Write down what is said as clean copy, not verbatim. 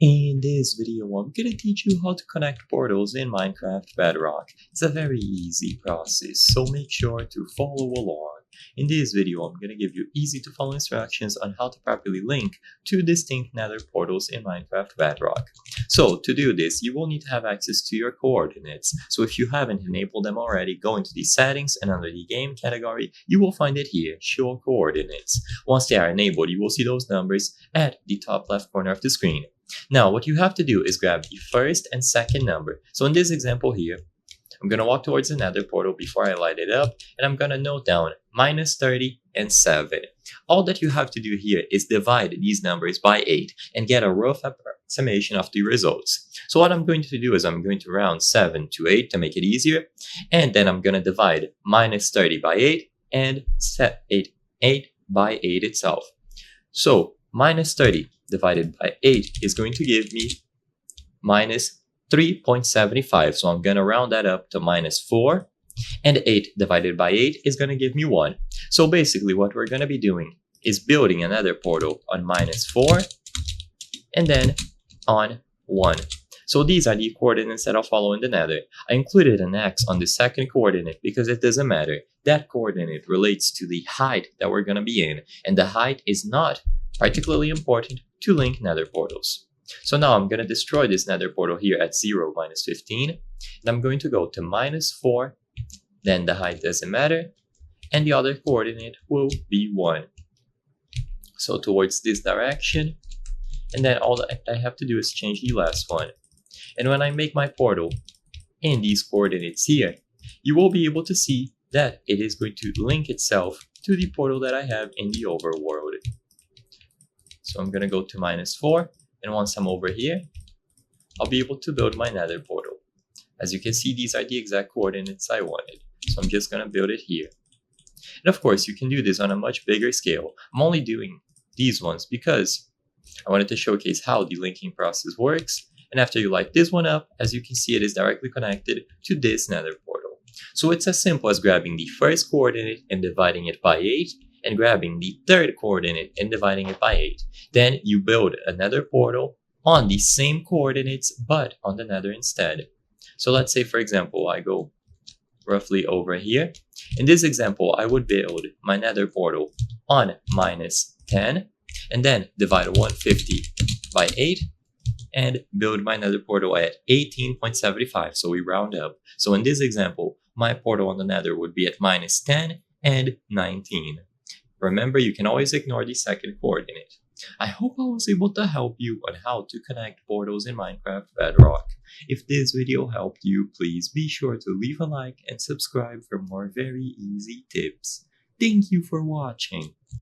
In this video, I'm going to teach you how to connect portals in Minecraft Bedrock. It's a very easy process, so make sure to follow along. In this video, I'm going to give you easy to follow instructions on how to properly link two distinct nether portals in Minecraft Bedrock. So to do this, you will need to have access to your coordinates. So if you haven't enabled them already, go into the settings and under the game category, you will find it here, show coordinates. Once they are enabled, you will see those numbers at the top left corner of the screen. Now, what you have to do is grab the first and second number. So in this example here, I'm going to walk towards the nether portal before I light it up, and I'm going to note down -30 and 7. All that you have to do here is divide these numbers by 8 and get a rough approximation of the results. So what I'm going to do is I'm going to round 7 to 8 to make it easier, and then I'm going to divide -30 by 8 and set 8 by 8 itself. So -30 divided by 8 is going to give me -3.75. So I'm going to round that up to -4. And 8 divided by 8 is going to give me 1. So basically what we're going to be doing is building another portal on -4 and then on 1. So these are the coordinates that I'll follow in the nether. I included an X on the second coordinate because it doesn't matter. That coordinate relates to the height that we're going to be in, and the height is not particularly important to link nether portals. So now I'm going to destroy this nether portal here at 0, -15, and I'm going to go to -4, then the height doesn't matter, and the other coordinate will be 1. So towards this direction, and then all that I have to do is change the last one. And when I make my portal in these coordinates here, you will be able to see that it is going to link itself to the portal that I have in the overworld. So I'm going to go to -4, and once I'm over here, I'll be able to build my nether portal. As you can see, these are the exact coordinates I wanted. So I'm just going to build it here. And of course, you can do this on a much bigger scale. I'm only doing these ones because I wanted to showcase how the linking process works. And after you light this one up, as you can see, it is directly connected to this nether portal. So it's as simple as grabbing the first coordinate and dividing it by 8, and grabbing the third coordinate and dividing it by 8. Then you build another portal on the same coordinates, but on the nether instead. So let's say, for example, I go roughly over here. In this example, I would build my nether portal on -10, and then divide 150 by 8, and build my nether portal at 18.75, so we round up. So in this example, my portal on the nether would be at -10 and 19. Remember, you can always ignore the second coordinate. I hope I was able to help you on how to connect portals in Minecraft Bedrock. If this video helped you, please be sure to leave a like and subscribe for more very easy tips. Thank you for watching.